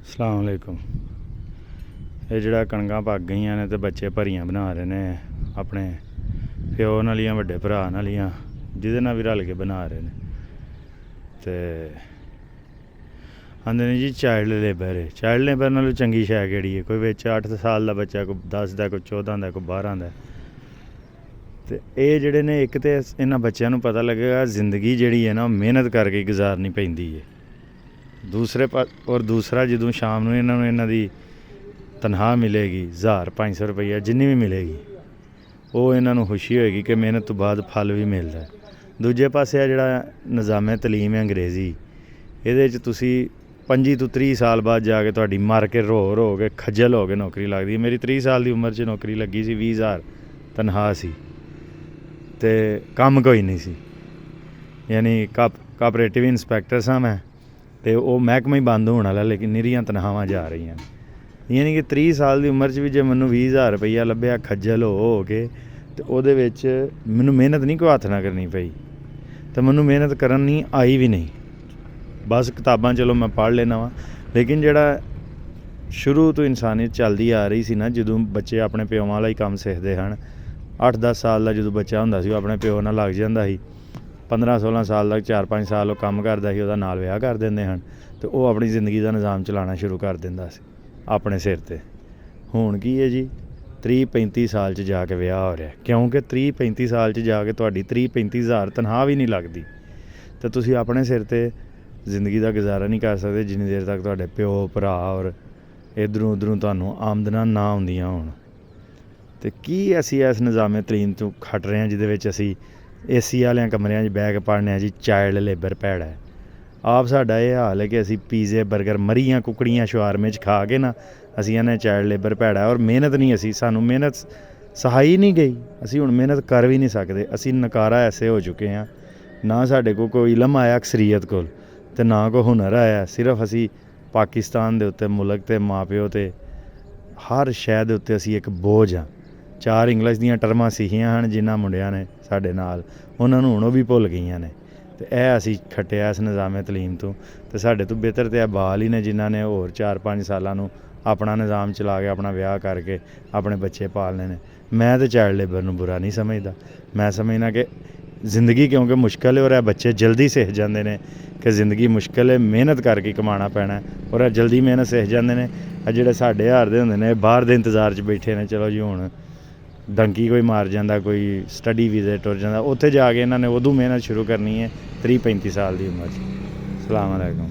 अस्सलाम वालेकुम। ये जिहड़ा कणकां पक गईयां ने ते बच्चे भरियां बना रहे ने अपने प्यो नालियां वड्डे भरा नालियां जिहदे नाल भी रल के बना रहे ने ते आंदे ने जी चाइल्ड लेबर नालों चंगी शै केह्ड़ी है। कोई बिच 8 साल का बच्चा, कोई 10 दा, कोई 14 दा, कोई 12 दा। ते एह् जेह्ड़े ने इक ते इन्हां बच्चों नूं पता लगेगा जिंदगी जिहड़ी है ना मेहनत करके गुजारनी पैंदी है। दूसरा जदों शाम नूं इन्हां दी तनख्वाह मिलेगी 1000-500 रुपया जिन्नी भी मिलेगी, वो इन्हां नूं खुशी होएगी कि मेहनत तो बाद फल भी मिलदा है। दूजे पासे जिहड़ा निज़ामे तलीम है अंग्रेज़ी, इहदे च तुसी 25 तो 30 साल बाद जाके तुहाडी मर के रो के खज्जल हो के नौकरी लगदी है। मेरी 30 साल की उम्र च नौकरी लगी सी, 20,000 तनख्वाह सी ते कम कोई नहीं सी, यानी कापरेटिव इंस्पैक्टर सां मैं, ते वो महकमा ही बंद होने वाला, लेकिन निरियां तनख्वाहां जा रही हैं। यानी कि 30 साल की उम्र च भी जे मैनूं 20,000 रुपया लभ्या खज्जल हो के, ते ओहदे विच मैनूं मेहनत नहीं कोई हत्थ ना करनी पई, ते मैनूं मेहनत करनी आई भी नहीं। बस किताबां चलो मैं पढ़ लेना वा, लेकिन जिहड़ा शुरू तो इंसानियत चलदी आ रही सी ना, जदों बच्चे अपने प्योआं वाला ही काम सिखदे हन। 8-10 साल का जो बच्चा हुंदा सी, अपने प्यो नाल लग जांदा सी। 15-16 साल तक 4-5 साल वो काम करदा सी, ओहदा नाल विआह कर दिंदे हन, ते वो अपनी जिंदगी का निज़ाम चलाना शुरू कर दिंदा सी अपने सिर ते। हुण की है जी, 30-35 साल च जाके विआह हो रहा, क्योंकि 30-35 साल च जाके तुहाडी 30-35 हज़ार तनख्वाह भी नहीं लगदी, ते तुसीं अपने सिर ते जिंदगी का गुजारा नहीं कर सकते जिन्नी देर तक तुहाडे प्यो भरा और इधरों उधरों तुहानूं आमदनां ना आउंदियां होण। ते की असीं इस निज़ामे तलीम तो खट रहे हैं जिहदे विच असीं AC वाले कमरिਆਂ 'ਚ बह के पढ़ने जी चाइल्ड लेबर भैड़ा है। आप साडा ये हाल है कि असीं पीजे बर्गर मरियां कुकड़ियां शवारमे 'ਚ खा के ना असीं आने चाइल्ड लेबर भैड़ा है, और मेहनत नहीं, असीं सानूं मेहनत सहाई नहीं गई, असीं हुण मेहनत कर भी नहीं सकते। असीं नकारा ऐसे हो चुके हैं, ना साडे कोई इलम आया अक्सरीयत कोल, ते ना कोई हुनर आया। सिर्फ असीं पाकिस्तान दे उत्ते मुल्क ते माँ प्यो ते हर शै दे उत्ते असीं एक बोझ हाँ। 4 इंग्लिश दीयां टर्मां सीखियां हैं जिन्हां मुंडिਆਂ ने साडे नाल, उन्हां नूं हुण वो भी भुल गईयां ने, ते यह असीं खट्टिया इस निज़ामे तलीम तो। ते साडे तो बेहतर ते बाल ही ने जिन्हां ने होर 4-5 सालां नूं अपना निज़ाम चला के अपना विआह करके अपने बच्चे पालने ने। मैं तो चाइल्ड लेबर नूं बुरा नहीं समझदा, मैं समझना कि जिंदगी क्योंकि मुश्किल है और बच्चे जल्दी सिख जाते हैं कि ज़िंदगी मुश्किल है, मेहनत करके कमाना पैना, और जल्दी मेहनत सिख जाते हैं। जिहड़े साडे हार दे हुंदे ने बाहर दे इंतज़ार च बैठे ने, चलो जी हुण डंकी कोई मार जाता, कोई स्टडी वीज़े टुर जाता, उत्थे जाके इन्हां ने उदों मेहनत शुरू करनी है 30-35 साल की उम्र च। अस्सलाम वालेकुम।